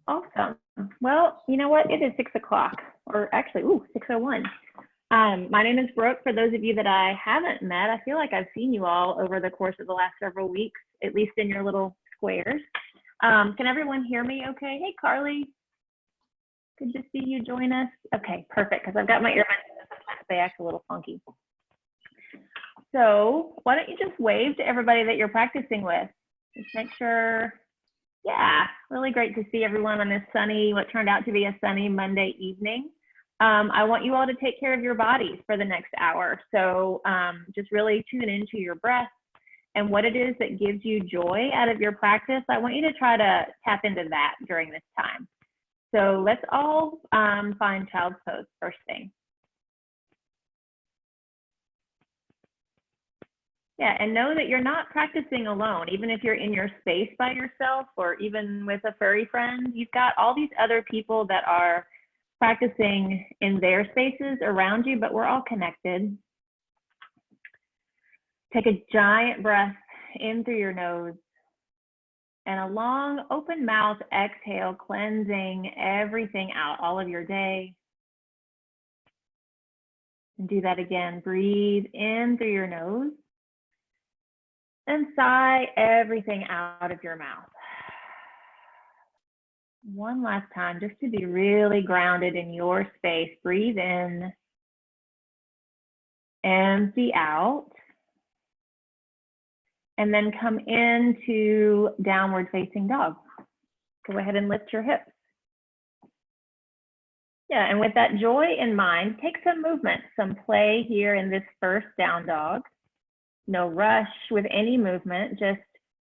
Awesome. Well, you know what? It is 6 o'clock, or actually, 6:01. My name is Brooke. For those of you that I haven't met, I feel like I've seen you all over the course of the last several weeks, at least in your little squares. Can everyone hear me okay? Hey, Carly. Good to see you join us. Okay, perfect, because I've got my earbuds in, sometimes they act a little funky. So why don't you just wave to everybody that you're practicing with? Just make sure. Yeah, really great to see everyone on this sunny, what turned out to be a sunny Monday evening. I want you all to take care of your bodies for the next hour. So just really tune into your breath and what it is that gives you joy out of your practice. I want you to try to tap into that during this time. So let's all find child's pose first thing. Yeah, and know that you're not practicing alone. Even if you're in your space by yourself or even with a furry friend, you've got all these other people that are practicing in their spaces around you, but we're all connected. Take a giant breath in through your nose and a long open mouth exhale, cleansing everything out, all of your day. And do that again. Breathe in through your nose and sigh everything out of your mouth. One last time, just to be really grounded in your space. Breathe in, empty out, and then come into downward facing dog. Go ahead and lift your hips. Yeah, and with that joy in mind, take some movement, some play here in this first down dog. No rush with any movement, just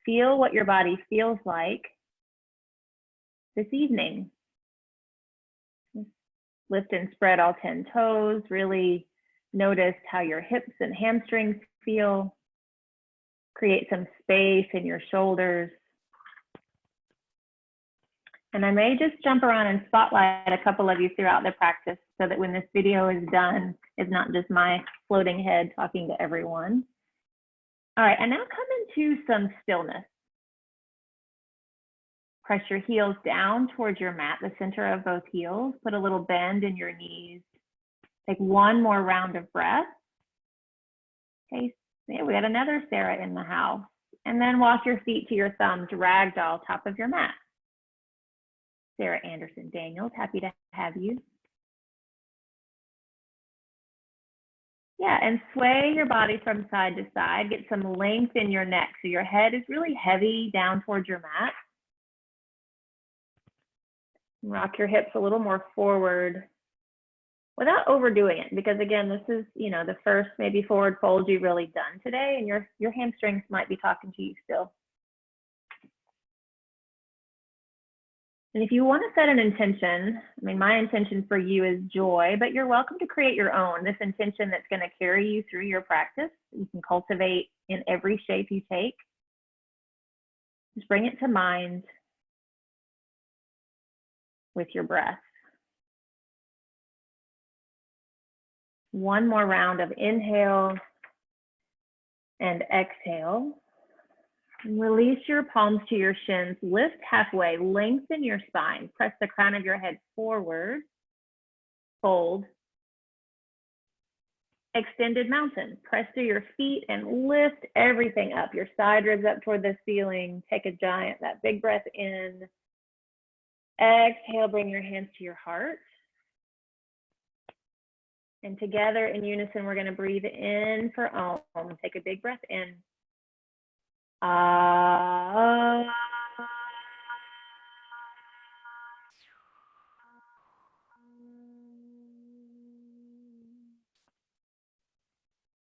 feel what your body feels like this evening. Lift and spread all 10 toes. Really notice how your hips and hamstrings feel. Create some space in your shoulders. And I may just jump around and spotlight a couple of you throughout the practice so that when this video is done, it's not just my floating head talking to everyone. All right, and now come into some stillness. Press your heels down towards your mat, the center of both heels. Put a little bend in your knees. Take one more round of breath. Okay, yeah, we got another Sarah in the house. And then walk your feet to your thumbs, ragdoll top of your mat. Sarah Anderson Daniels, happy to have you. Yeah, and sway your body from side to side. Get some length in your neck. So your head is really heavy down towards your mat. Rock your hips a little more forward without overdoing it, because again, this is, the first maybe forward fold you've really done today, and your hamstrings might be talking to you still. And if you want to set an intention, my intention for you is joy, but you're welcome to create your own, this intention that's going to carry you through your practice. You can cultivate in every shape you take. Just bring it to mind with your breath. One more round of inhale and exhale. And release your palms to your shins. Lift halfway, lengthen your spine. Press the crown of your head forward. Fold. Extended mountain. Press through your feet and lift everything up. Your side ribs up toward the ceiling. Take that big breath in. Exhale, bring your hands to your heart. And together in unison, we're going to breathe in for Om. Take a big breath in.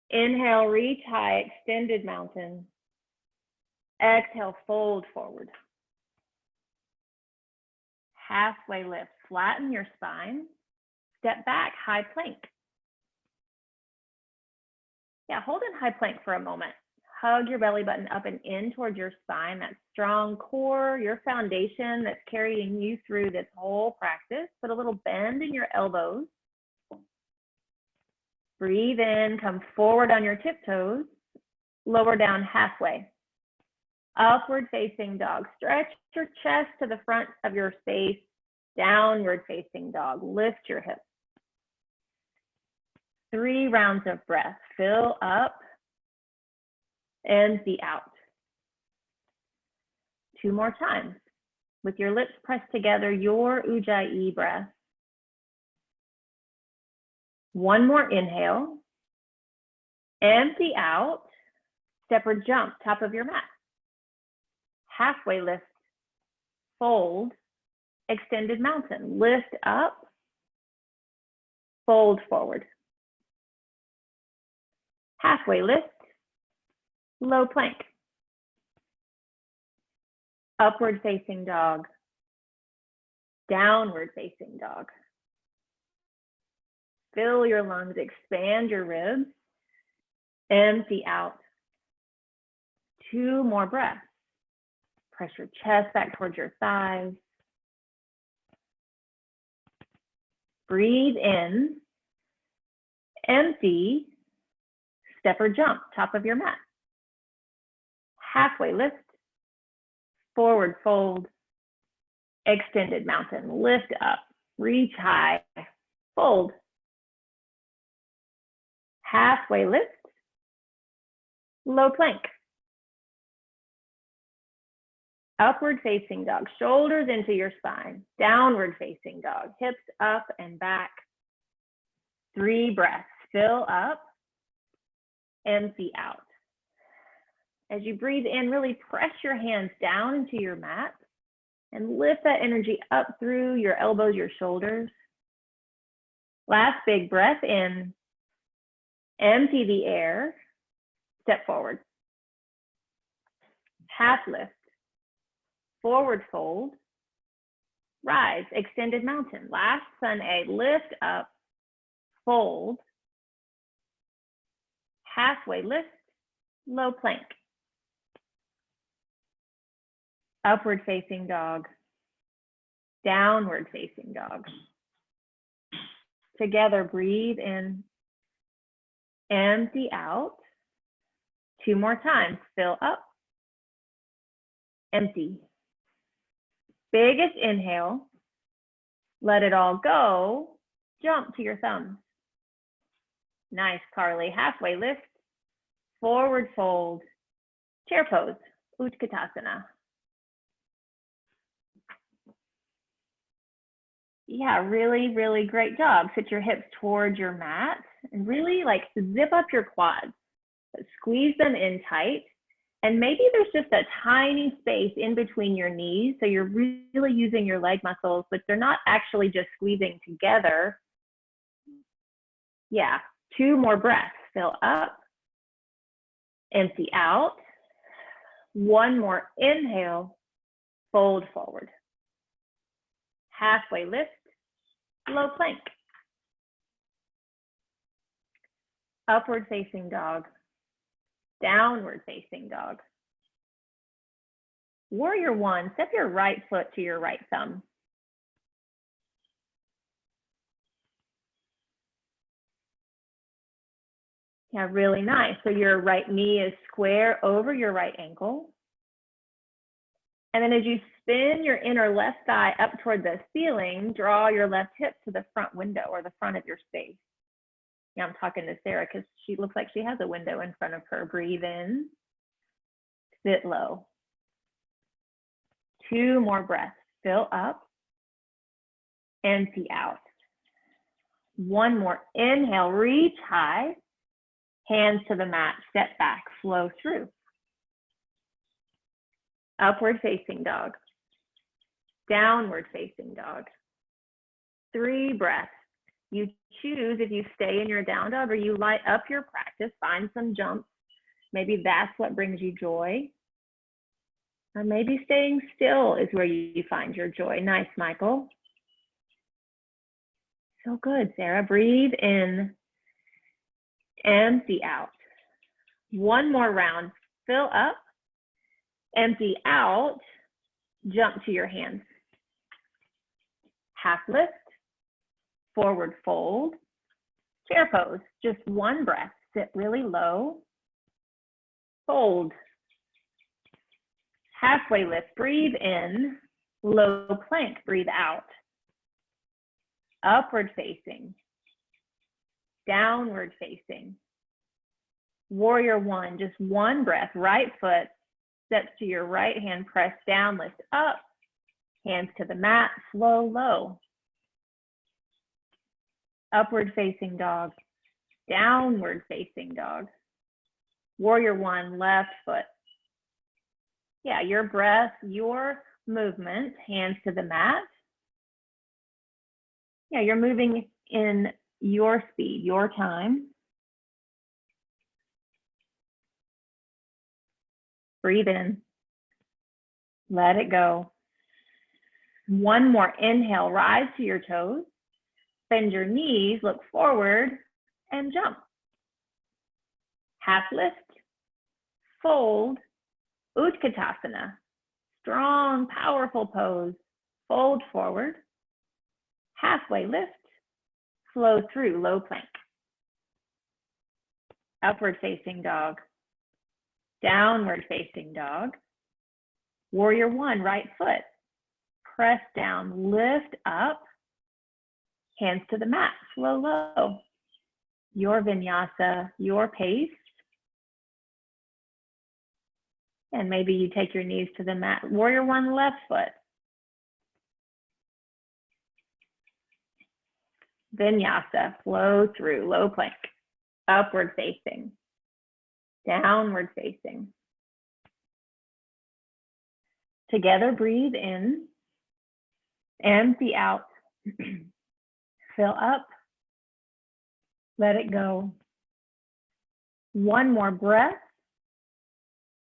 Inhale, reach high, extended mountain. Exhale, fold forward. Halfway lift, flatten your spine. Step back, high plank. Yeah, hold in high plank for a moment. Hug your belly button up and in towards your spine, that strong core, your foundation that's carrying you through this whole practice. Put a little bend in your elbows. Breathe in, come forward on your tiptoes, lower down halfway. Upward facing dog. Stretch your chest to the front of your space. Downward facing dog. Lift your hips. 3 rounds of breath. Fill up. Empty out. 2 more times. With your lips pressed together, your Ujjayi breath. 1 more inhale. Empty out. Step or jump, top of your mat. Halfway lift. Fold. Extended mountain. Lift up. Fold forward. Halfway lift. Low plank. Upward facing dog. Downward facing dog. Fill your lungs, expand your ribs. Empty out. 2 more breaths. Press your chest back towards your thighs. Breathe in. Empty. Step or jump, top of your mat. Halfway lift. Forward fold. Extended mountain. Lift up. Reach high. Fold. Halfway lift. Low plank. Upward facing dog. Shoulders into your spine. Downward facing dog. Hips up and back. 3 breaths. Fill up. Empty out. As you breathe in, really press your hands down into your mat and lift that energy up through your elbows, your shoulders. Last big breath in. Empty the air. Step forward. Half lift. Forward fold. Rise. Extended mountain. Last sun A. Lift up. Fold. Halfway lift. Low plank. Upward facing dog. Downward facing dog. Together, breathe in. Empty out. 2 more times. Fill up. Empty. Biggest inhale. Let it all go. Jump to your thumbs. Nice, Carly. Halfway lift. Forward fold. Chair pose. Utkatasana. Yeah, really, really great job. Sit your hips towards your mat and really like zip up your quads. Squeeze them in tight. And maybe there's just a tiny space in between your knees. So you're really using your leg muscles, but they're not actually just squeezing together. Yeah, 2 more breaths. Fill up. Empty out. 1 more inhale. Fold forward. Halfway lift. Low plank. Upward facing dog. Downward facing dog. Warrior 1, step your right foot to your right thumb. Yeah, really nice. So your right knee is square over your right ankle. And then as you spin your inner left thigh up toward the ceiling, draw your left hip to the front window or the front of your space. Yeah, I'm talking to Sarah because she looks like she has a window in front of her. Breathe in, sit low. 2 more breaths. Fill up, empty out. 1 more inhale, reach high, hands to the mat, step back, flow through. Upward facing dog. Downward facing dog. 3 breaths. You choose if you stay in your down dog or you light up your practice, find some jumps. Maybe that's what brings you joy. Or maybe staying still is where you find your joy. Nice, Michael. So good, Sarah. Breathe in, empty out. 1 more round. Fill up, empty out, jump to your hands. Half lift. Forward fold, chair pose, just 1 breath, sit really low, fold, Halfway lift, breathe in. Low plank, breathe out. Upward facing. Downward facing. Warrior one, just one breath. Right foot steps to your right hand, press down, lift up. Hands to the mat, flow low. Upward facing dog. Downward facing dog. Warrior one, left foot. Yeah, your breath, your movement, hands to the mat. Yeah, you're moving in your speed, your time. Breathe in. Let it go. One more inhale, rise to your toes. Bend your knees, look forward, and jump. Half lift, fold, Utkatasana. Strong, powerful pose. Fold forward. Halfway lift, flow through low plank. Upward facing dog. Downward facing dog. Warrior one, right foot. Press down, lift up. Hands to the mat, flow low. Your vinyasa, your pace. And maybe you take your knees to the mat. Warrior one, left foot. Vinyasa, flow through, low plank. Upward facing. Downward facing. Together, breathe in. Empty out. Fill up. Let it go. One more breath.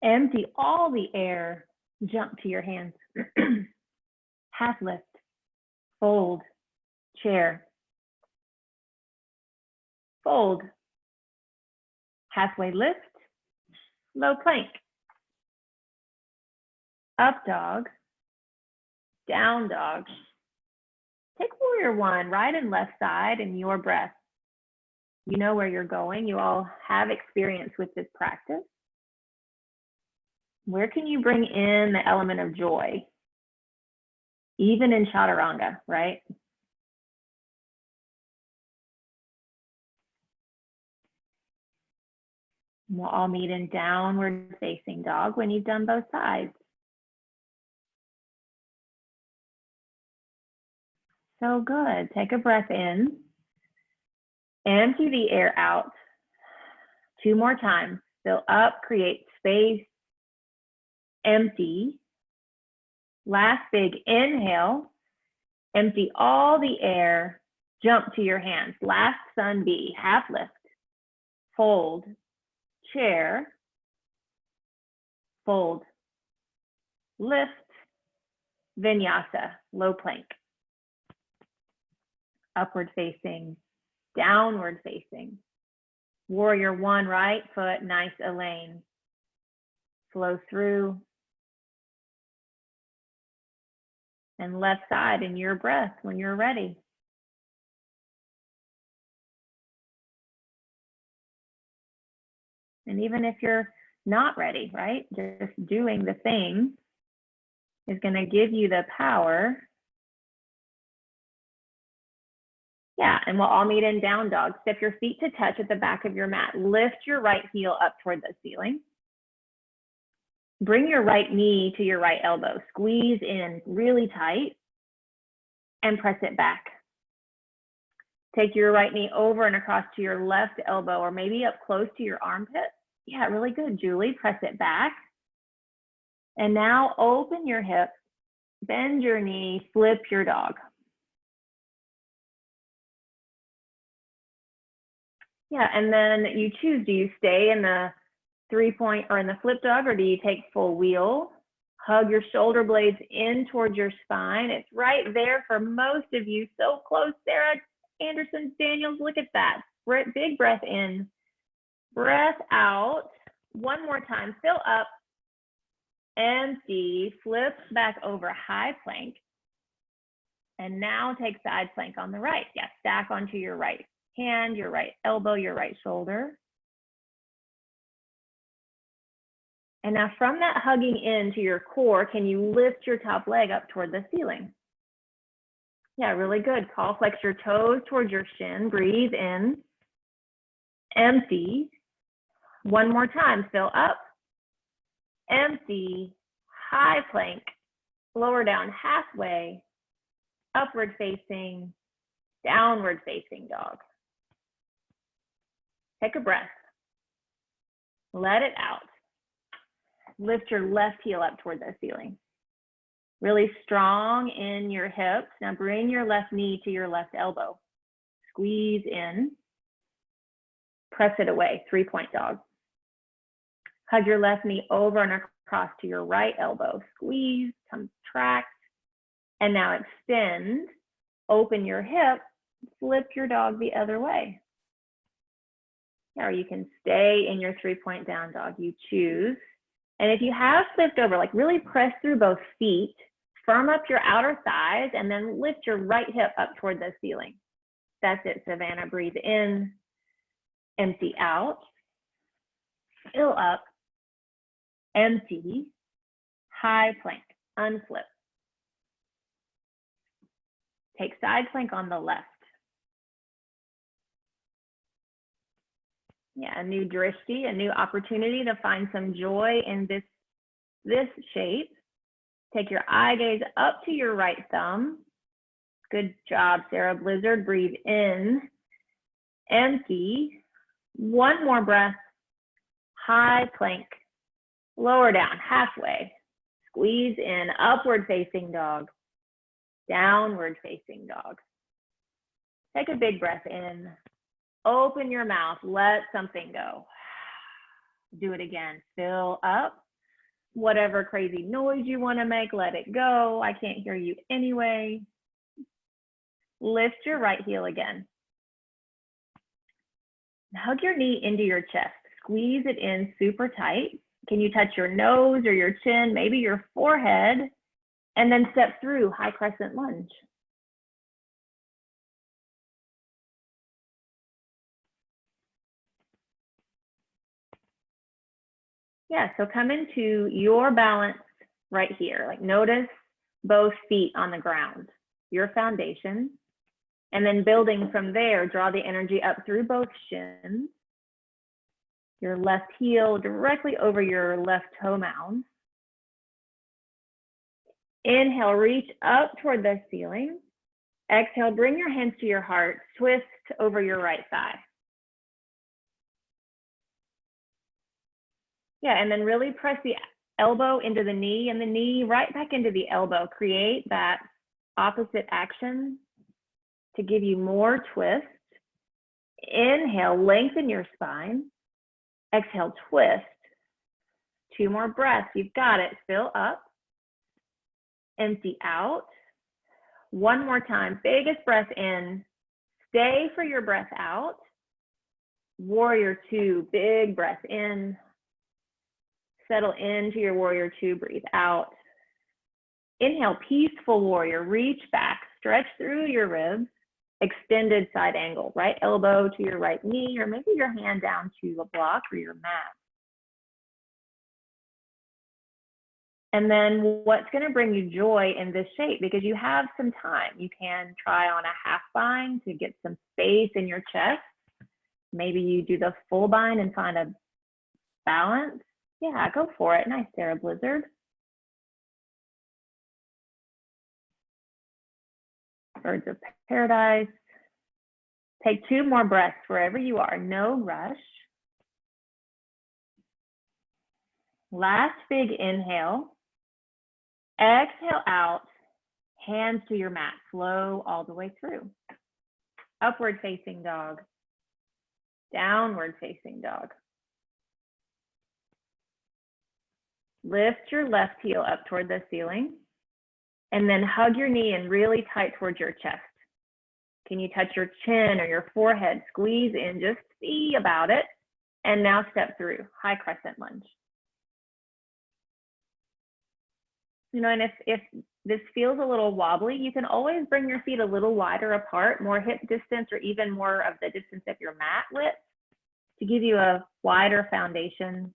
Empty all the air. Jump to your hands. Half lift. Fold. Chair. Fold. Halfway lift. Low plank. Up dog. Down dog. Take warrior one, right and left side, and your breath. You know where you're going. You all have experience with this practice. Where can you bring in the element of joy? Even in chaturanga, right? We'll all meet in downward facing dog when you've done both sides. So good. Take a breath in. Empty the air out. 2 more times. Fill up, create space. Empty. Last big inhale. Empty all the air. Jump to your hands. Last sun B. Half lift. Fold. Chair. Fold. Lift. Vinyasa. Low plank. Upward facing. Downward facing. Warrior one, right foot, nice Elaine. Flow through. And left side in your breath when you're ready. And even if you're not ready, right? Just doing the thing is going to give you the power. Yeah, and we'll all meet in down dog. Step your feet to touch at the back of your mat. Lift your right heel up toward the ceiling. Bring your right knee to your right elbow. Squeeze in really tight and press it back. Take your right knee over and across to your left elbow, or maybe up close to your armpit. Yeah, really good, Julie. Press it back. And now open your hip, bend your knee, flip your dog. Yeah, and then you choose, do you stay in the 3-point or in the flip dog, or do you take full wheel? Hug your shoulder blades in towards your spine. It's right there for most of you. So close, Sarah Anderson Daniels, look at that. Big breath in, breath out. One more time, fill up, empty, flip back over high plank. And now take side plank on the right. Yeah, stack onto your right hand, your right elbow, your right shoulder. And now from that hugging in to your core, can you lift your top leg up toward the ceiling? Yeah, really good. Call, flex your toes towards your shin. Breathe in. Empty. One more time. Fill up. Empty. High plank. Lower down halfway. Upward facing. Downward facing dog. Take a breath. Let it out. Lift your left heel up toward the ceiling. Really strong in your hips. Now bring your left knee to your left elbow. Squeeze in. Press it away, 3-point dog. Hug your left knee over and across to your right elbow. Squeeze, contract, and now extend. Open your hip, flip your dog the other way. Or you can stay in your 3-point down dog, you choose. And if you have flipped over, like really press through both feet, firm up your outer thighs, and then lift your right hip up toward the ceiling. That's it, Savannah. Breathe in, empty out, fill up, empty, high plank, unflip. Take side plank on the left. Yeah, a new drishti, a new opportunity to find some joy in this shape. Take your eye gaze up to your right thumb. Good job, Sarah Blizzard. Breathe in, empty. One more breath, high plank, lower down, halfway. Squeeze in, upward facing dog, downward facing dog. Take a big breath in. Open your mouth, let something go. Do it again, fill up. Whatever crazy noise you want to make, let it go. I can't hear you anyway. Lift your right heel again. Hug your knee into your chest. Squeeze it in super tight. Can you touch your nose or your chin, maybe your forehead, and then step through high crescent lunge. Yeah, so come into your balance right here. Like notice both feet on the ground, your foundation. And then building from there, draw the energy up through both shins. Your left heel directly over your left toe mound. Inhale, reach up toward the ceiling. Exhale, bring your hands to your heart, twist over your right thigh. Yeah, and then really press the elbow into the knee and the knee right back into the elbow. Create that opposite action to give you more twist. Inhale, lengthen your spine. Exhale, twist. 2 more breaths, you've got it. Fill up, empty out. 1 more time, biggest breath in. Stay for your breath out. Warrior 2, big breath in. Settle into your warrior 2, breathe out. Inhale, peaceful warrior, reach back, stretch through your ribs, extended side angle, right elbow to your right knee, or maybe your hand down to a block or your mat. And then what's gonna bring you joy in this shape, because you have some time. You can try on a half bind to get some space in your chest. Maybe you do the full bind and find a balance. Yeah, go for it. Nice, Sarah Blizzard. Birds of paradise. Take 2 more breaths wherever you are, no rush. Last big inhale. Exhale out, hands to your mat, flow all the way through. Upward facing dog, downward facing dog. Lift your left heel up toward the ceiling, and then hug your knee in really tight towards your chest. Can you touch your chin or your forehead? Squeeze in, just see about it. And now step through, high crescent lunge. You know, and if this feels a little wobbly, you can always bring your feet a little wider apart, more hip distance or even more of the distance of your mat width to give you a wider foundation.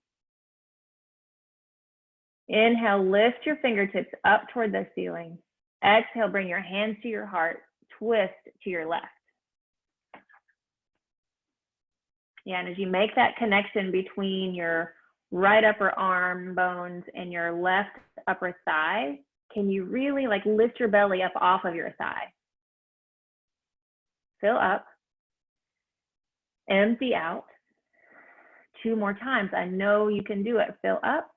Inhale, lift your fingertips up toward the ceiling. Exhale, bring your hands to your heart, twist to your left. Yeah, and as you make that connection between your right upper arm bones and your left upper thigh, can you really like lift your belly up off of your thigh? Fill up, empty out. 2 more times. I know you can do it. Fill up,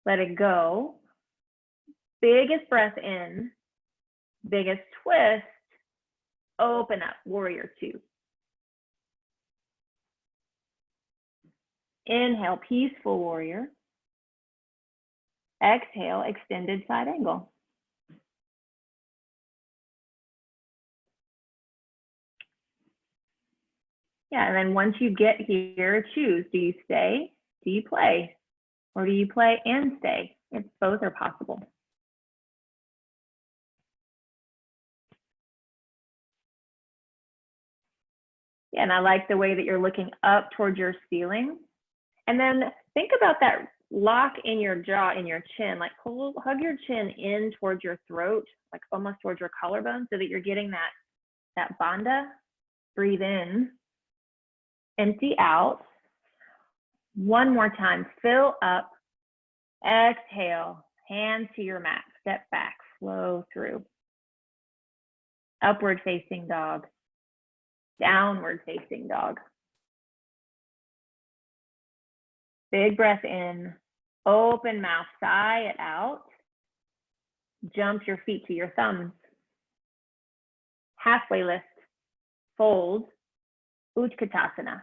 let it go. Biggest breath in, biggest twist, open up, warrior 2. Inhale, peaceful warrior. Exhale, extended side angle. Yeah, and then once you get here, choose. Do you stay? Do you play? Or do you play and stay? If both are possible. Yeah, and I like the way that you're looking up towards your ceiling. And then think about that lock in your jaw, in your chin, like hug your chin in towards your throat, like almost towards your collarbone, so that you're getting that bandha. Breathe in, empty out. 1 more time, fill up, exhale, hands to your mat, step back, flow through. Upward facing dog, downward facing dog. Big breath in, open mouth, sigh it out. Jump your feet to your thumbs. Halfway lift, fold, Utkatasana.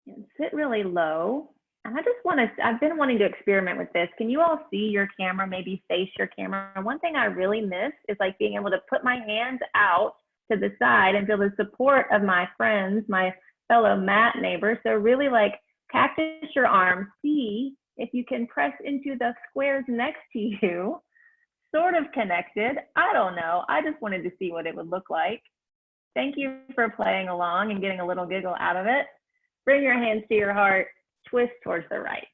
And sit really low. And I just I've been wanting to experiment with this. Can you all see your camera, maybe face your camera? One thing I really miss is like being able to put my hands out to the side and feel the support of my friends, my fellow mat neighbors. So really like cactus your arms, see if you can press into the squares next to you, sort of connected. I don't know. I just wanted to see what it would look like. Thank you for playing along and getting a little giggle out of it. Bring your hands to your heart, twist towards the right.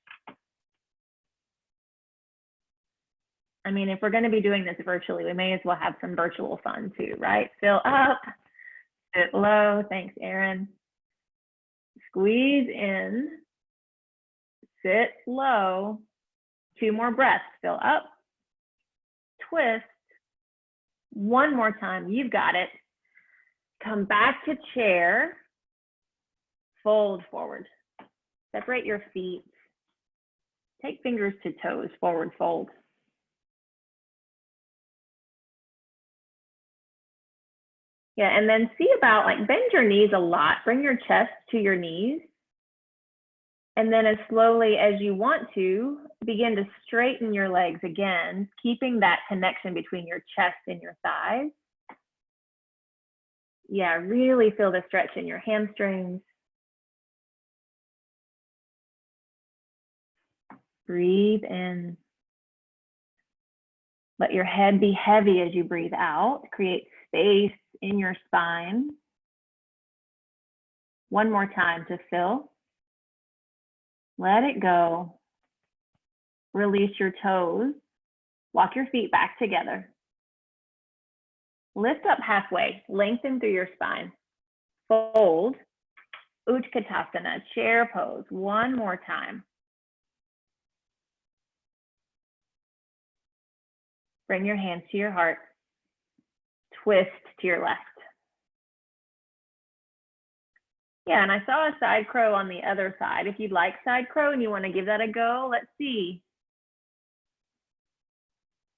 I mean, if we're going to be doing this virtually, we may as well have some virtual fun too, right? Fill up, sit low. Thanks, Erin. Squeeze in, sit low. 2 more breaths. Fill up, twist. 1 more time. You've got it. Come back to chair. Fold forward. Separate your feet. Take fingers to toes, forward fold. Yeah, and then see about like bend your knees a lot. Bring your chest to your knees. And then as slowly as you want to, begin to straighten your legs again, keeping that connection between your chest and your thighs. Yeah, really feel the stretch in your hamstrings. Breathe in. Let your head be heavy as you breathe out. Create space in your spine. 1 more time to fill. Let it go. Release your toes. Walk your feet back together. Lift up halfway. Lengthen through your spine. Fold. Utkatasana, chair pose. 1 more time. Bring your hands to your heart. Twist to your left. Yeah, and I saw a side crow on the other side. If you'd like side crow and you want to give that a go, let's see.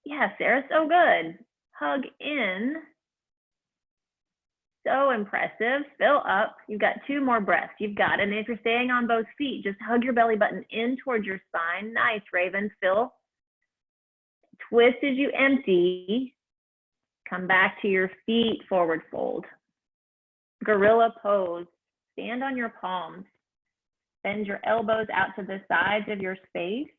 Yeah, Sarah, so good. Hug in. So impressive. Fill up. You've got 2 more breaths. You've got it. And if you're staying on both feet, just hug your belly button in towards your spine. Nice, Raven. Fill. Twist as you empty. Come back to your feet, forward fold. Gorilla pose. Stand on your palms. Bend your elbows out to the sides of your space.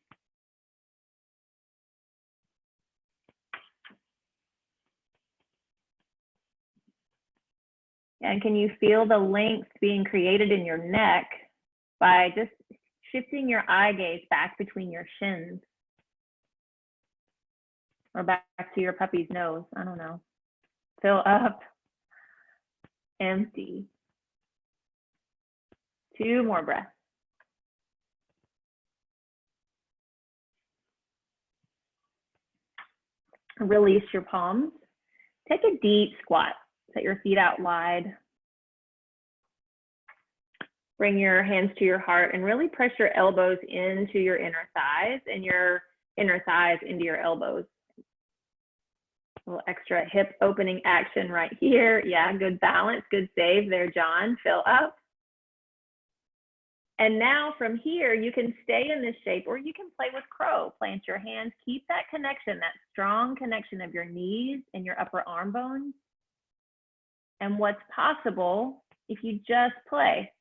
And can you feel the length being created in your neck by just shifting your eye gaze back between your shins or back to your puppy's nose. I don't know. Fill up, empty. 2 more breaths. Release your palms. Take a deep squat. Set your feet out wide. Bring your hands to your heart and really press your elbows into your inner thighs and your inner thighs into your elbows. A little extra hip opening action right here. Yeah, good balance, good save there, John. Fill up. And now from here, you can stay in this shape or you can play with crow. Plant your hands, keep that connection, that strong connection of your knees and your upper arm bones. And what's possible if you just play,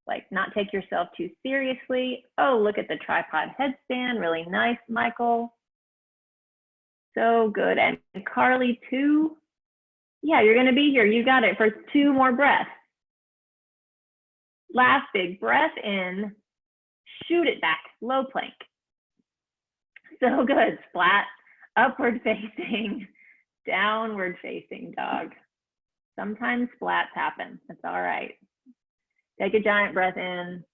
like not take yourself too seriously. Oh, look at the tripod headstand, really nice, Michael. So good. And Carly too. Yeah, you're gonna be here. You got it for 2 more breaths. Last big breath in, shoot it back, low plank. So good, flat, upward facing, downward facing dog. Sometimes flats happen, that's all right. Take a giant breath in,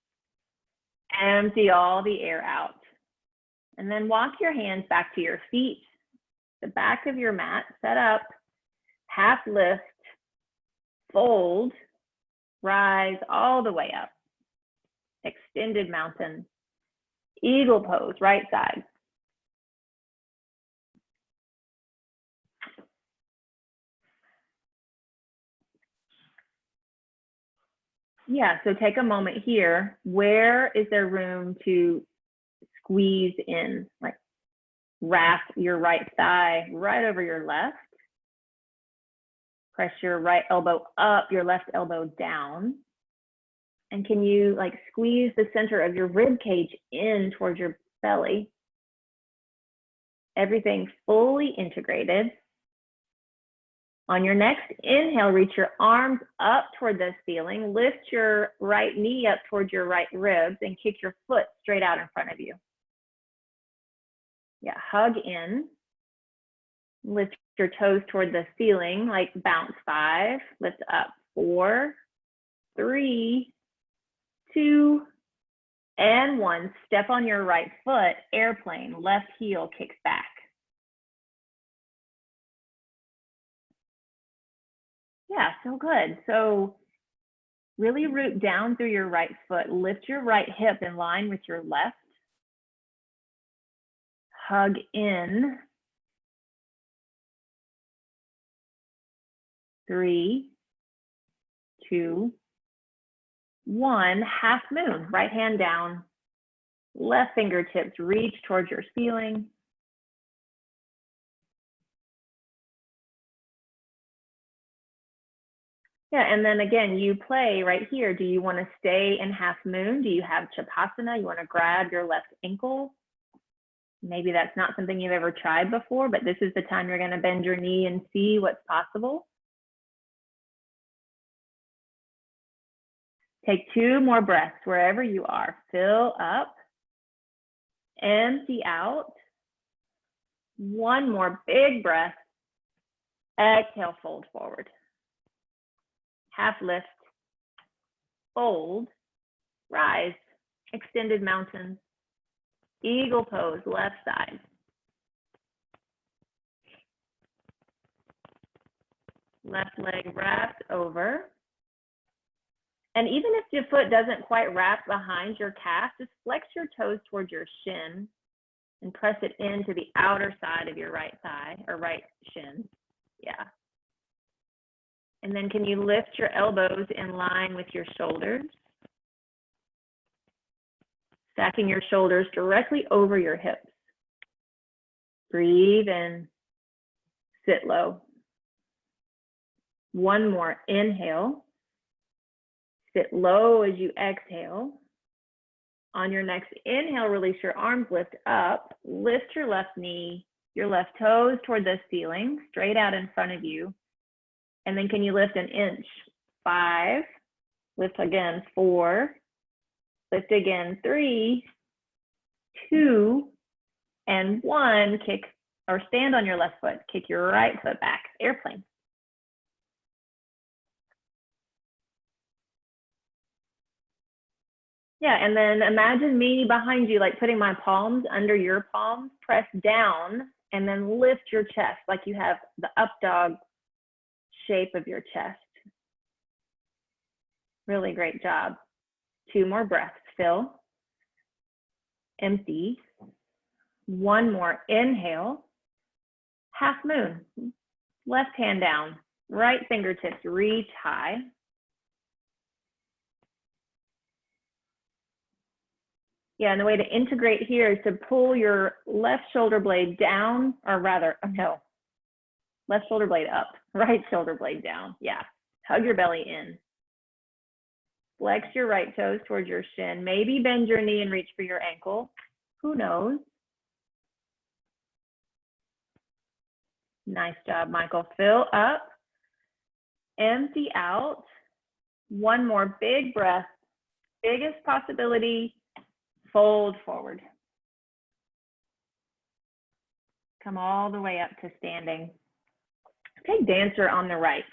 empty all the air out. And then walk your hands back to your feet, the back of your mat, set up, half lift, fold, rise all the way up. Extended mountain, eagle pose, right side. Yeah, so take a moment here. Where is there room to squeeze in? Like wrap your right thigh right over your left. Press your right elbow up, your left elbow down. And can you like squeeze the center of your rib cage in towards your belly? Everything fully integrated. On your next inhale, reach your arms up toward the ceiling. Lift your right knee up towards your right ribs and kick your foot straight out in front of you. Yeah, hug in. Lift your toes toward the ceiling, like bounce 5. Lift up 4, 3, 2, and 1. Step on your right foot, airplane, left heel kicks back. Yeah, so good. So really root down through your right foot. Lift your right hip in line with your left. Hug in. 3, 2, 1. Half moon. Right hand down. Left fingertips reach towards your ceiling. Yeah, and then again, you play right here. Do you want to stay in half moon? Do you have Chapasana? You want to grab your left ankle? Maybe that's not something you've ever tried before, but this is the time you're going to bend your knee and see what's possible. Take 2 more breaths wherever you are. Fill up, empty out. 1 more big breath. Exhale, fold forward. Half lift, fold, rise, extended mountain, eagle pose, left side. Left leg wrapped over. And even if your foot doesn't quite wrap behind your calf, just flex your toes towards your shin and press it into the outer side of your right thigh or right shin. Yeah. And then can you lift your elbows in line with your shoulders? Stacking your shoulders directly over your hips. Breathe in, sit low. 1 more, inhale. Sit low as you exhale. On your next inhale, release your arms, lift up, lift your left knee, your left toes toward the ceiling, straight out in front of you. And then can you lift an inch? 5, lift again, 4, Lift again, 3, 2, and 1. Kick or stand on your left foot. Kick your right foot back. Airplane. Yeah, and then imagine me behind you, like putting my palms under your palms, press down, and then lift your chest like you have the up dog shape of your chest. Really great job. 2 more breaths. Fill. Empty. 1 more. Inhale. Half moon. Left hand down. Right fingertips reach high. Yeah, and the way to integrate here is to pull your left shoulder blade down, or rather, no, left shoulder blade up, right shoulder blade down. Yeah, hug your belly in. Flex your right toes towards your shin. Maybe bend your knee and reach for your ankle. Who knows? Nice job, Michael. Fill up, empty out. 1 more big breath. Biggest possibility, fold forward. Come all the way up to standing. Okay, dancer on the right.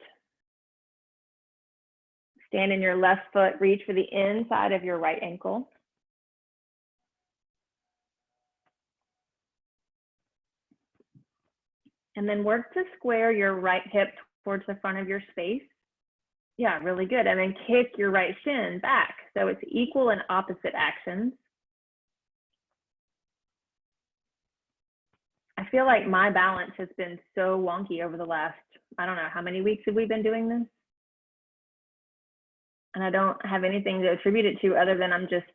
Stand in your left foot, reach for the inside of your right ankle. And then work to square your right hip towards the front of your space. Yeah, really good. And then kick your right shin back. So it's equal and opposite actions. I feel like my balance has been so wonky over the last, I don't know, how many weeks have we been doing this? And I don't have anything to attribute it to other than I'm just,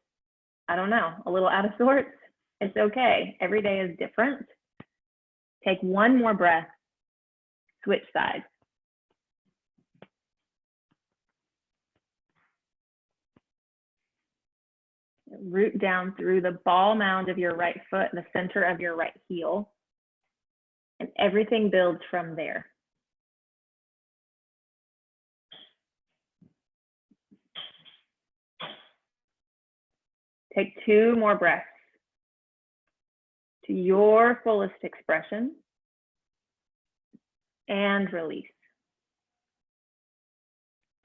I don't know, a little out of sorts. It's okay. Every day is different. Take 1 more breath. Switch sides. Root down through the ball mound of your right foot, the center of your right heel. And everything builds from there. Take 2 more breaths to your fullest expression and release.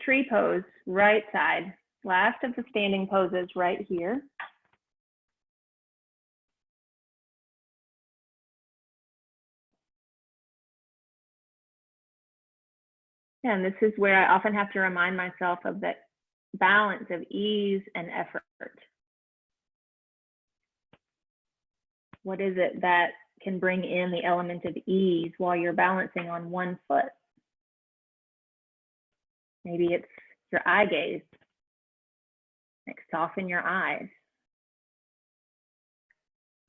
Tree pose, right side. Last of the standing poses right here. And this is where I often have to remind myself of that balance of ease and effort. What is it that can bring in the element of ease while you're balancing on 1 foot? Maybe it's your eye gaze. Like soften your eyes.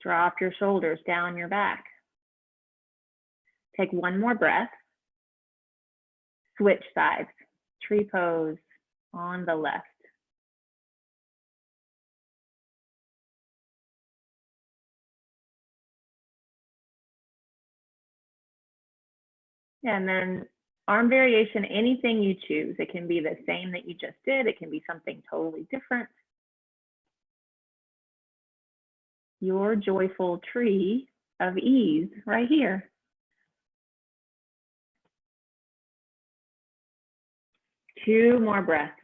Drop your shoulders down your back. Take 1 more breath. Switch sides. Tree pose on the left. And then arm variation, anything you choose. It can be the same that you just did. It can be something totally different. Your joyful tree of ease right here. Two more breaths.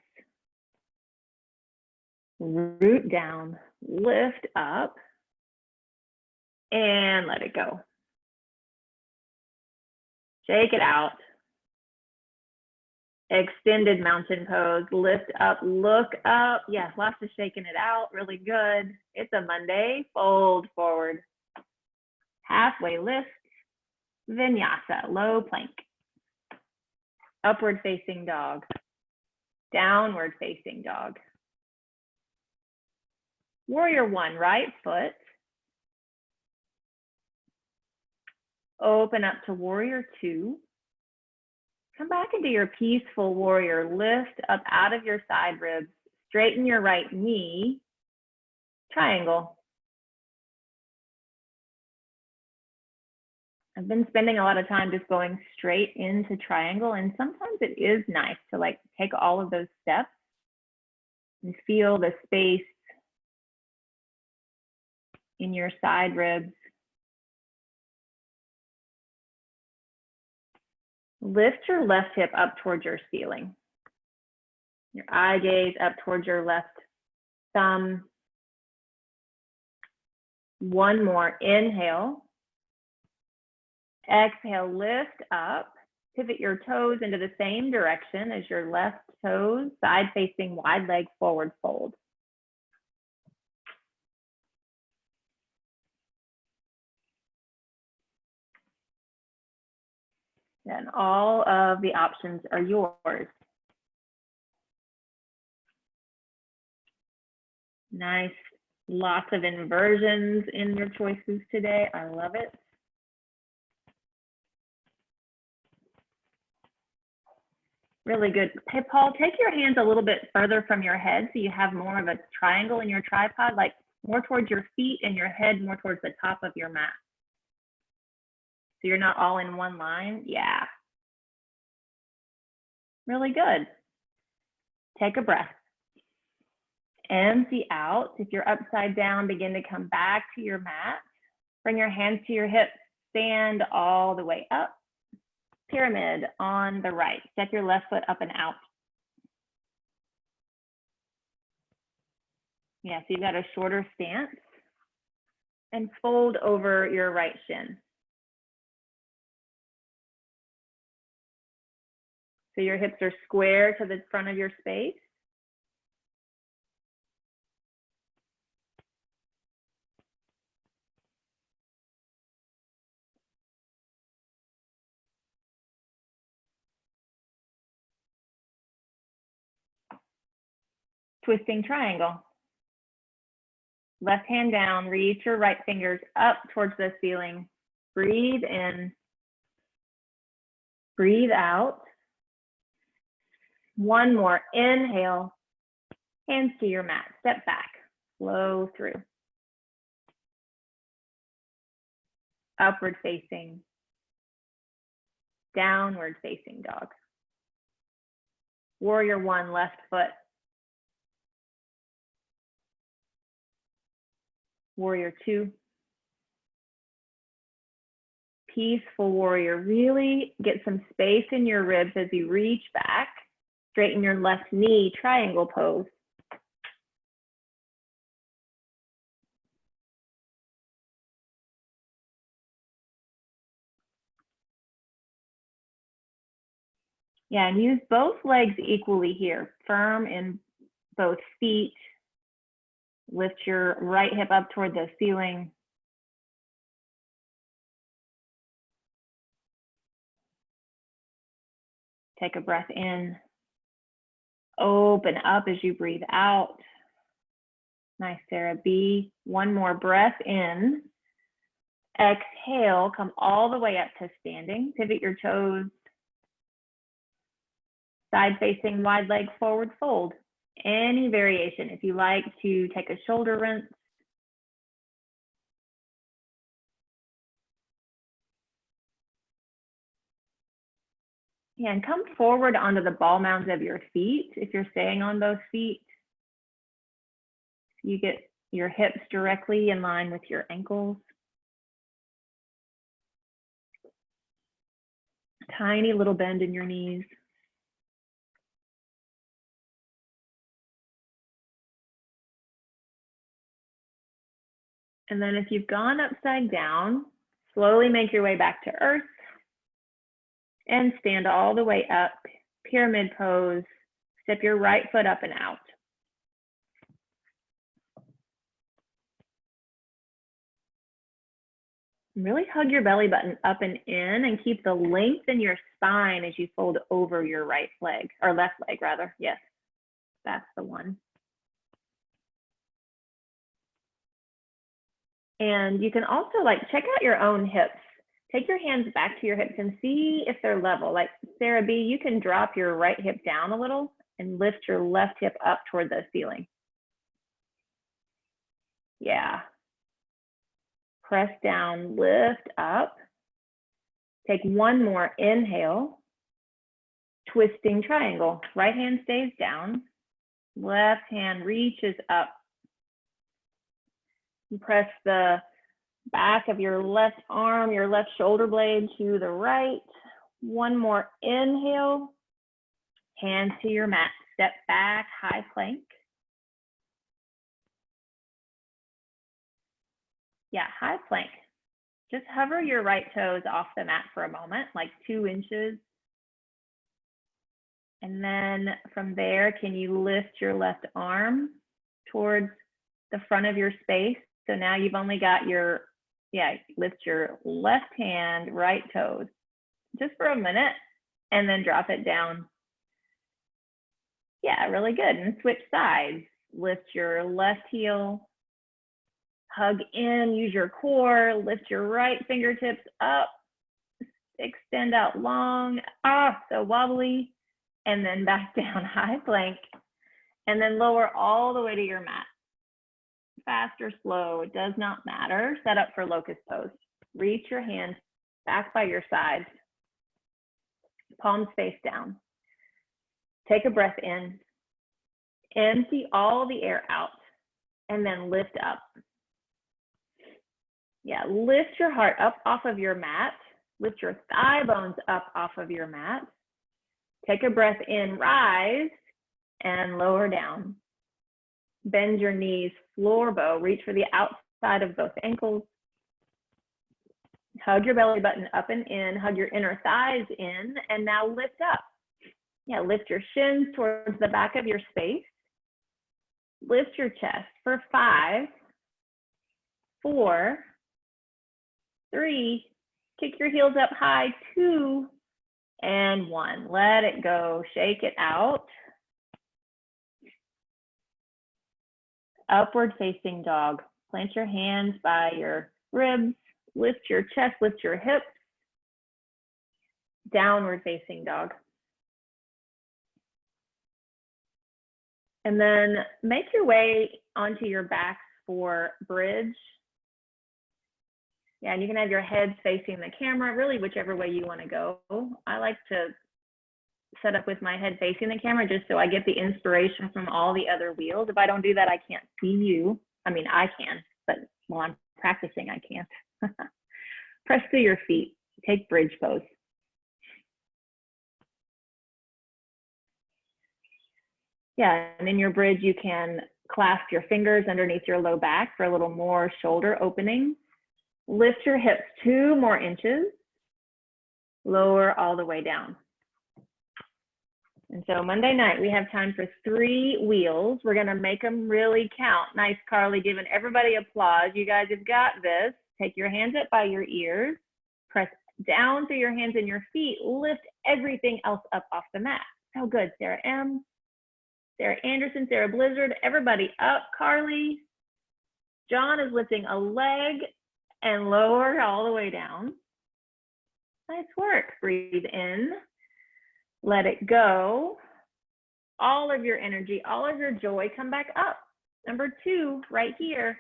Root down, lift up, and let it go. Shake it out. Extended mountain pose, lift up, look up. Yeah, lots of shaking it out, really good. It's a Monday, fold forward. Halfway lift, vinyasa, low plank. Upward facing dog, downward facing dog. Warrior one, right foot. Open up to warrior two. Come back into your peaceful warrior. Lift up out of your side ribs. Straighten your right knee. Triangle. I've been spending a lot of time just going straight into triangle, and sometimes it is nice to like take all of those steps and feel the space in your side ribs. Lift your left hip up towards your ceiling. Your eye gaze up towards your left thumb. One more, inhale. Exhale, lift up. Pivot your toes into the same direction as your left toes, side facing wide leg forward fold. Then all of the options are yours. Nice. Lots of inversions in your choices today. I love it. Really good. Hey, Paul, take your hands a little bit further from your head so you have more of a triangle in your tripod, like more towards your feet and your head more towards the top of your mat. So you're not all in one line. Yeah. Really good. Take a breath. Empty out. If you're upside down, begin to come back to your mat. Bring your hands to your hips. Stand all the way up. Pyramid on the right. Step your left foot up and out. Yeah, so you've got a shorter stance. And fold over your right shin. So your hips are square to the front of your space. Twisting triangle. Left hand down, reach your right fingers up towards the ceiling. Breathe in. Breathe out. One more, inhale. Hands to your mat, step back, flow through. Upward facing. Downward facing dog. Warrior one, left foot. Warrior two. Peaceful warrior. Really get some space in your ribs as you reach back. Straighten your left knee, triangle pose. Yeah, and use both legs equally here. Firm in both feet. Lift your right hip up toward the ceiling. Take a breath in. Open up as you breathe out. Nice, Sarah B. One more breath in. Exhale, come all the way up to standing. Pivot your toes. Side facing wide leg forward fold. Any variation. If you like to take a shoulder rinse. Yeah, and come forward onto the ball mounds of your feet if you're staying on those feet. You get your hips directly in line with your ankles. Tiny little bend in your knees. And then if you've gone upside down, slowly make your way back to earth and stand all the way up, pyramid pose. Step your right foot up and out. Really hug your belly button up and in and keep the length in your spine as you fold over your right leg, or left leg rather. Yes, that's the one. And you can also check out your own hips. Take your hands back to your hips and see if they're level. Like Sarah B, you can drop your right hip down a little and lift your left hip up toward the ceiling. Yeah. Press down, lift up. Take one more inhale. Twisting triangle. Right hand stays down. Left hand reaches up. Press the back of your left arm, your left shoulder blade to the right. One more inhale. Hands to your mat. Step back, high plank. Yeah, high plank. Just hover your right toes off the mat for a moment, like 2 inches. And then from there, can you lift your left arm towards the front of your space? So now you've only got your, lift your left hand, right toes, just for a minute, and then drop it down. Yeah, really good. And switch sides. Lift your left heel, hug in, use your core, lift your right fingertips up, extend out long, so wobbly, and then back down, high plank, and then lower all the way to your mat. Fast or slow, it does not matter. Set up for locust pose. Reach your hands back by your sides, palms face down. Take a breath in, empty all the air out, and then lift up. Yeah, lift your heart up off of your mat. Lift your thigh bones up off of your mat. Take a breath in, rise, and lower down. Bend your knees, floor bow. Reach for the outside of both ankles. Hug your belly button up and in. Hug your inner thighs in, and now lift up. Yeah, lift your shins towards the back of your space. Lift your chest for 5, 4, 3, kick your heels up high, 2, and 1. Let it go, shake it out. Upward facing dog. Plant your hands by your ribs, lift your chest, lift your hips. Downward facing dog. And then make your way onto your backs for bridge. Yeah, and you can have your head facing the camera, really whichever way you want to go. I like to set up with my head facing the camera just so I get the inspiration from all the other wheels. If I don't do that, I can't see you. I mean, I can, but while I'm practicing, I can't. Press through your feet, take bridge pose. Yeah, and in your bridge, you can clasp your fingers underneath your low back for a little more shoulder opening. Lift your hips 2 more inches, lower all the way down. And so Monday night, we have time for 3 wheels. We're gonna make them really count. Nice, Carly, giving everybody applause. You guys have got this. Take your hands up by your ears, press down through your hands and your feet, lift everything else up off the mat. So good, Sarah M., Sarah Anderson, Sarah Blizzard, everybody up. Carly, John is lifting a leg and lower all the way down. Nice work. Breathe in, let it go. All of your energy, all of your joy, come back up. Number 2, right here.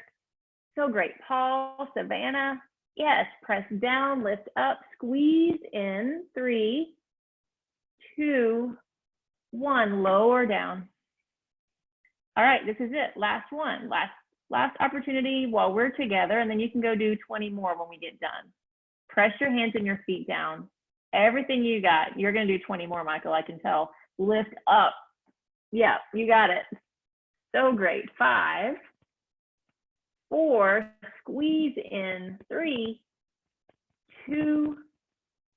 So great. Paul, Savannah, yes, press down, lift up, squeeze in. 3, 2, 1, lower down. All right, this is it. Last one, last opportunity while we're together, and then you can go do 20 more when we get done. Press your hands and your feet down. Everything you got. You're gonna do 20 more, Michael, I can tell. Lift up. Yeah, you got it. So great. 5, 4, squeeze in. 3, 2,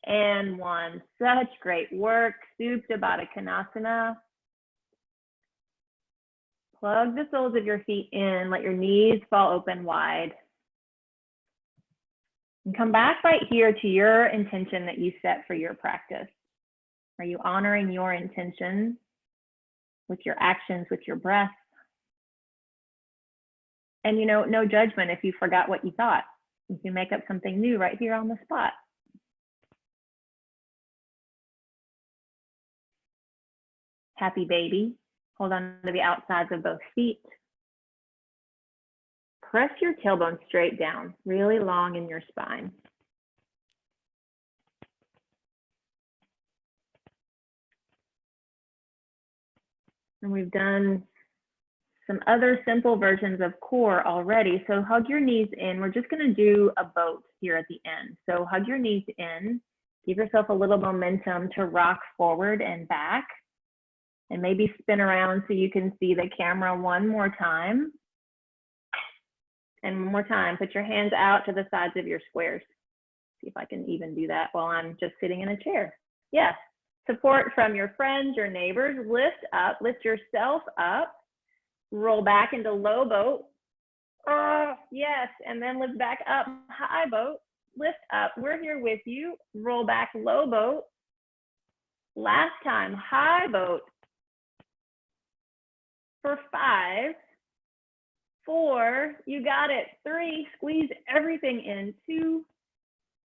and 1. Such great work. Supta Baddha Konasana. Plug the soles of your feet in, let your knees fall open wide. And come back right here to your intention that you set for your practice. Are you honoring your intention with your actions, with your breath? And you know, no judgment if you forgot what you thought. You can make up something new right here on the spot. Happy baby. Hold on to the outsides of both feet. Press your tailbone straight down, really long in your spine. And we've done some other simple versions of core already. So hug your knees in. We're just going to do a boat here at the end. So hug your knees in. Give yourself a little momentum to rock forward and back. And maybe spin around so you can see the camera one more time. And one more time, put your hands out to the sides of your squares. See if I can even do that while I'm just sitting in a chair. Yes. Support from your friends, your neighbors. Lift up, lift yourself up. Roll back into low boat. Oh, yes. And then lift back up, high boat. Lift up. We're here with you. Roll back, low boat. Last time, high boat. For 5, 4, you got it. 3, squeeze everything in. 2,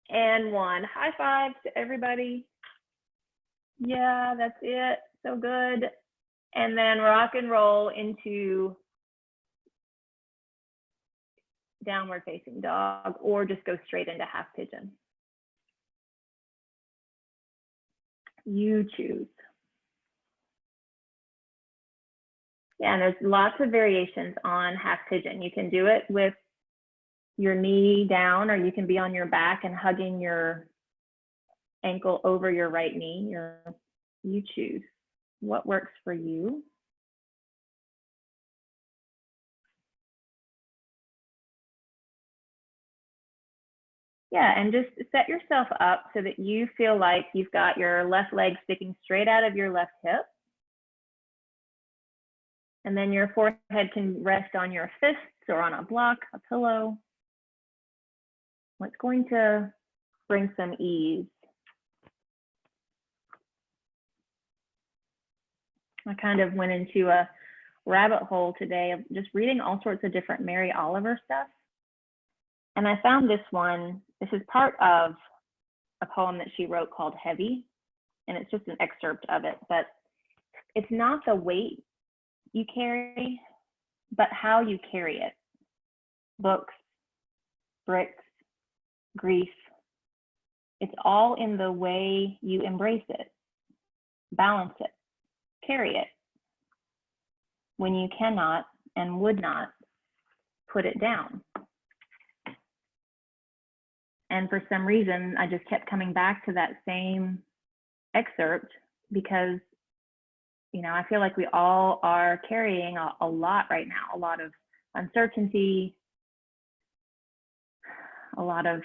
and 1. High fives to everybody. Yeah, that's it. So good. And then rock and roll into downward facing dog, or just go straight into half pigeon. You choose. Yeah, and there's lots of variations on half pigeon. You can do it with your knee down, or you can be on your back and hugging your ankle over your right knee. You choose what works for you. Yeah, and just set yourself up so that you feel like you've got your left leg sticking straight out of your left hip. And then your forehead can rest on your fists or on a block, a pillow. What's going to bring some ease? I kind of went into a rabbit hole today of just reading all sorts of different Mary Oliver stuff. And I found this one. This is part of a poem that she wrote called Heavy. And it's just an excerpt of it. But it's not the weight you carry, but how you carry it. Books, bricks, grief. It's all in the way you embrace it, balance it, carry it, when you cannot and would not put it down. And for some reason, I just kept coming back to that same excerpt because, you know, I feel like we all are carrying a lot right now, a lot of uncertainty, a lot of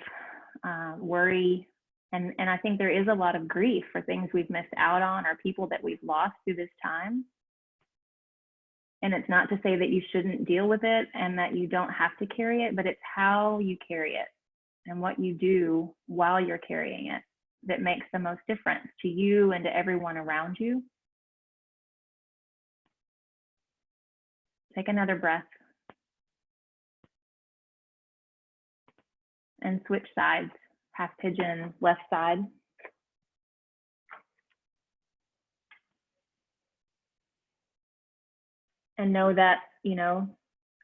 worry. And I think there is a lot of grief for things we've missed out on or people that we've lost through this time. And it's not to say that you shouldn't deal with it and that you don't have to carry it, but it's how you carry it and what you do while you're carrying it that makes the most difference to you and to everyone around you. Take another breath and switch sides. Half pigeon, left side. And know that, you know,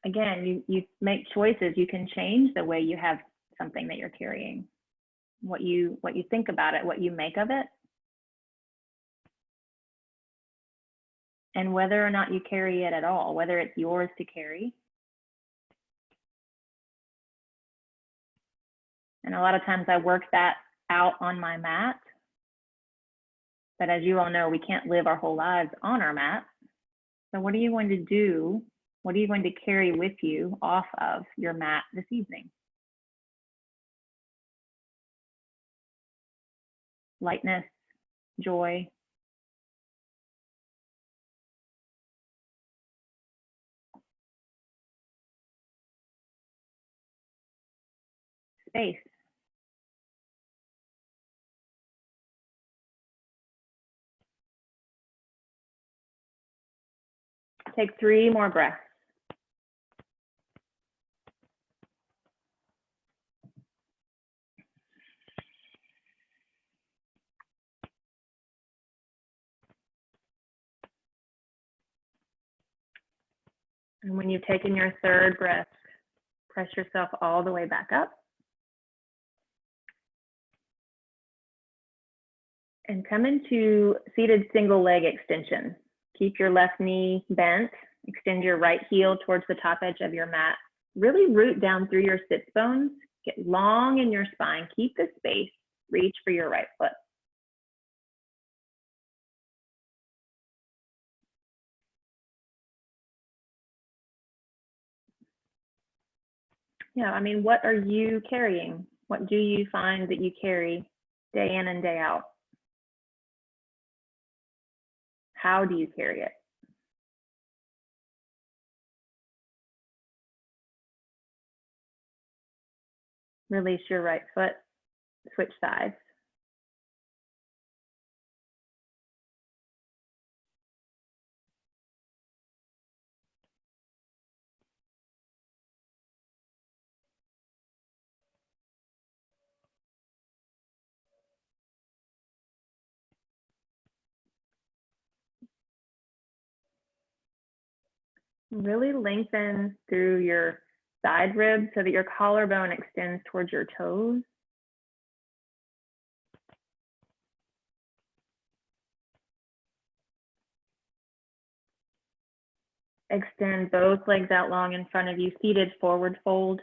again, you make choices. You can change the way you have something that you're carrying, what you think about it, what you make of it, and whether or not you carry it at all, whether it's yours to carry. And a lot of times I work that out on my mat. But as you all know, we can't live our whole lives on our mat. So what are you going to do? What are you going to carry with you off of your mat this evening? Lightness, joy. Space. Take 3 more breaths. And when you've taken your 3rd breath, press yourself all the way back up. And come into seated single leg extension. Keep your left knee bent Extend your right heel towards the top edge of your mat. Really root down through your sits bones. Get long in your spine. Keep the space. Reach for your right foot. Yeah, I mean, what are you carrying? What do you find that you carry day in and day out? How do you carry it? Release your right foot, switch sides. Really lengthen through your side ribs so that your collarbone extends towards your toes. Extend both legs out long in front of you, seated forward fold.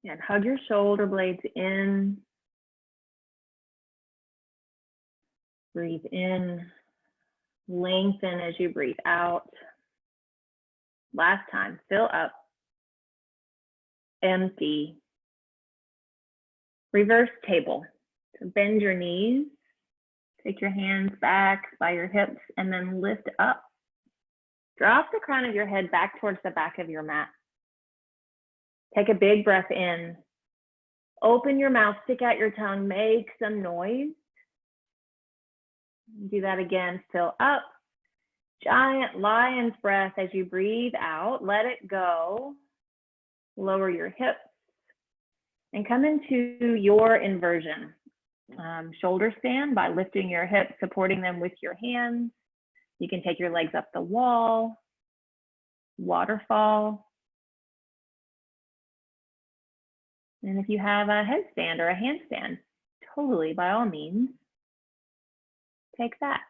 And hug your shoulder blades in. Breathe in. Lengthen as you breathe out. Last time, fill up. Empty. Reverse table. So bend your knees. Take your hands back by your hips and then lift up. Drop the crown of your head back towards the back of your mat. Take a big breath in. Open your mouth, stick out your tongue, make some noise. Do that again, fill up. Giant lion's breath as you breathe out, let it go. Lower your hips and come into your inversion. Shoulder stand by lifting your hips, supporting them with your hands. You can take your legs up the wall, waterfall. And if you have a headstand or a handstand, totally, by all means, take that.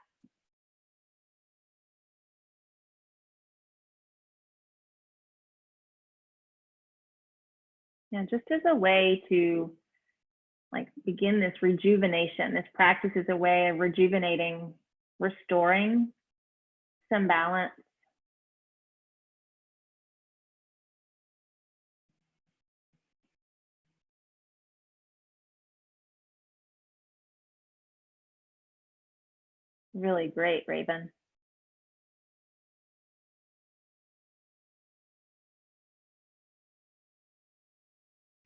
Now, just as a way to begin this rejuvenation, this practice is a way of rejuvenating, restoring some balance. Really great, Raven.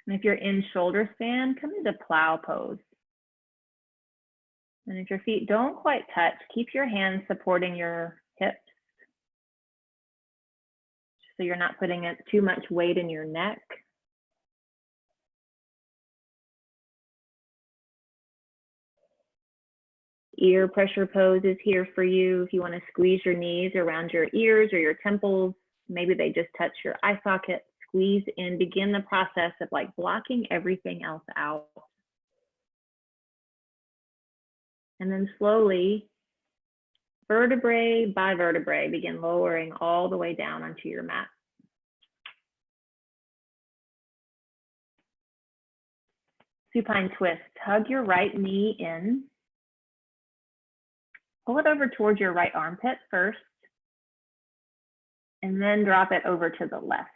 And if you're in shoulder stand, come into plow pose. And if your feet don't quite touch, keep your hands supporting your hips so you're not putting too much weight in your neck. Ear pressure pose is here for you. If you want to squeeze your knees around your ears or your temples, maybe they just touch your eye socket, squeeze in, begin the process of blocking everything else out. And then slowly, vertebrae by vertebrae, begin lowering all the way down onto your mat. Supine twist, hug your right knee in. Pull it over towards your right armpit first, and then drop it over to the left.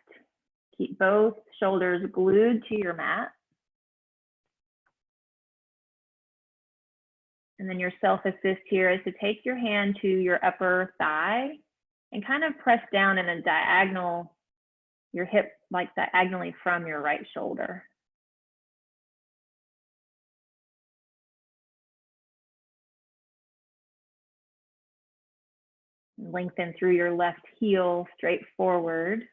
Keep both shoulders glued to your mat. And then your self-assist here is to take your hand to your upper thigh and kind of press down in a diagonal, your hip diagonally from your right shoulder. Lengthen through your left heel straight forward.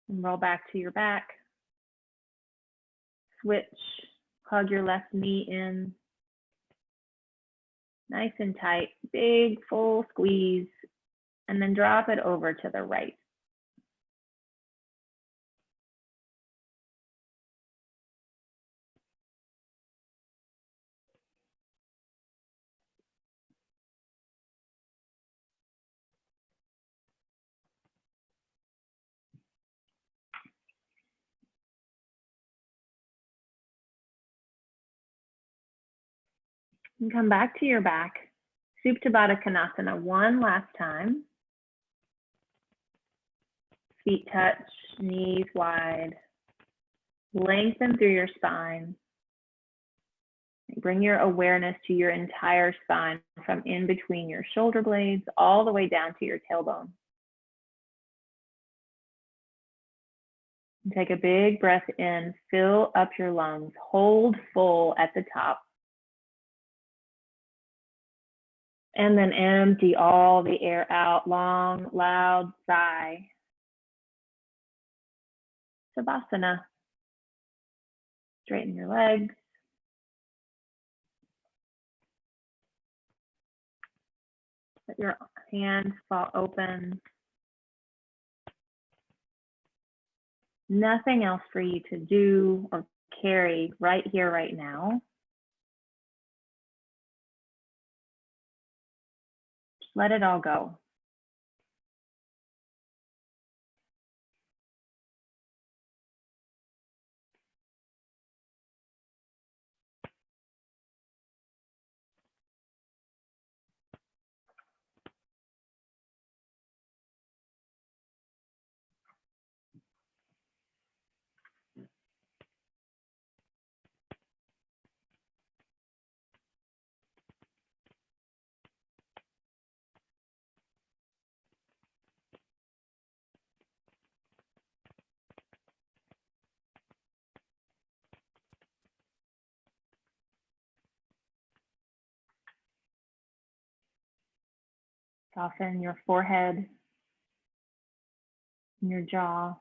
And roll back to your back. Switch, Hug your left knee in, nice and tight, big full squeeze, and then drop it over to the right. And come back to your back. Supta Baddha Konasana one last time. Feet touch, knees wide. Lengthen through your spine. Bring your awareness to your entire spine from in between your shoulder blades all the way down to your tailbone. And take a big breath in, fill up your lungs, hold full at the top. And then empty all the air out, long, loud sigh. Savasana. Straighten your legs. Let your hands fall open. Nothing else for you to do or carry right here, right now. Just let it all go. Soften your forehead and your jaw.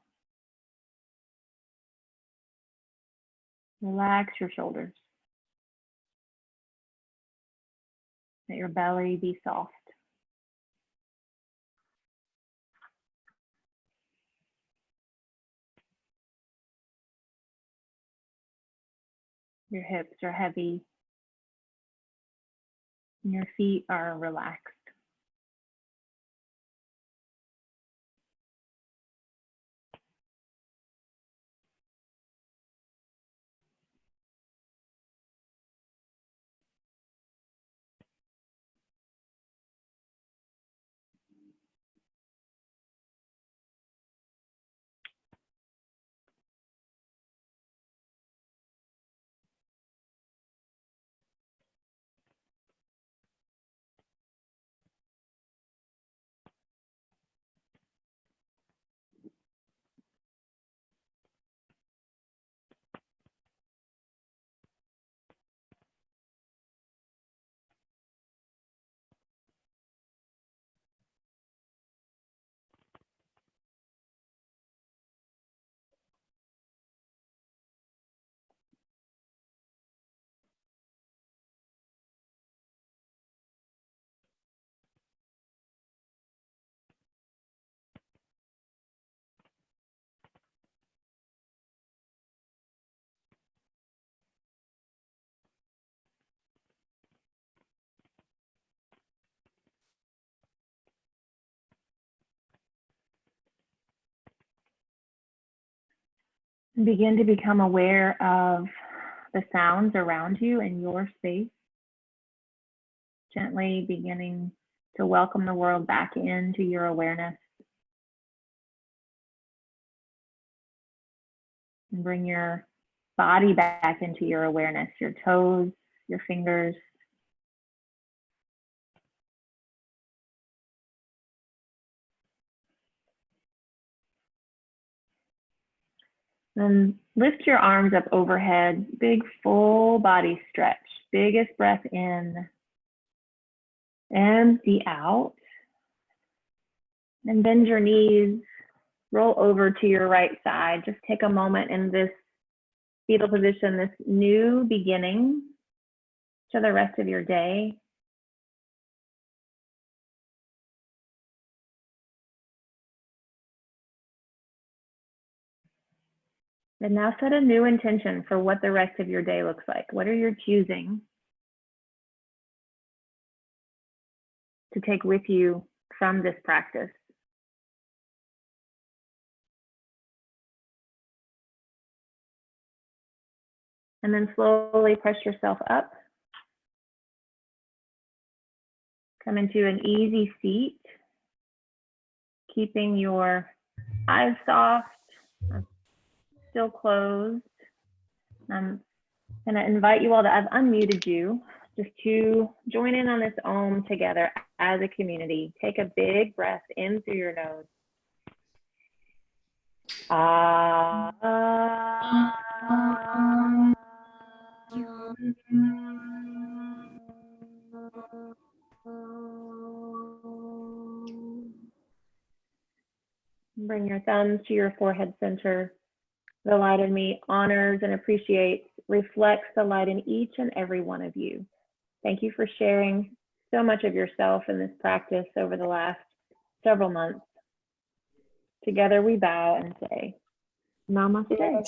Relax your shoulders. Let your belly be soft. Your hips are heavy. And your feet are relaxed. And begin to become aware of the sounds around you in your space. Gently beginning to welcome the world back into your awareness. And bring your body back into your awareness, your toes, your fingers. Then lift your arms up overhead, big full body stretch, biggest breath in, empty out. And bend your knees, roll over to your right side. Just take a moment in this fetal position, this new beginning to the rest of your day. And now set a new intention for what the rest of your day looks like. What are you choosing to take with you from this practice? And then slowly press yourself up. Come into an easy seat, keeping your eyes soft, still closed. I'm going to invite you all to, I've unmuted you, just to join in on this Om together as a community. Take a big breath in through your nose. Bring your thumbs to your forehead center. The light in me honors and appreciates, reflects the light in each and every one of you. Thank you for sharing so much of yourself in this practice over the last several months. Together we bow and say, Namaste.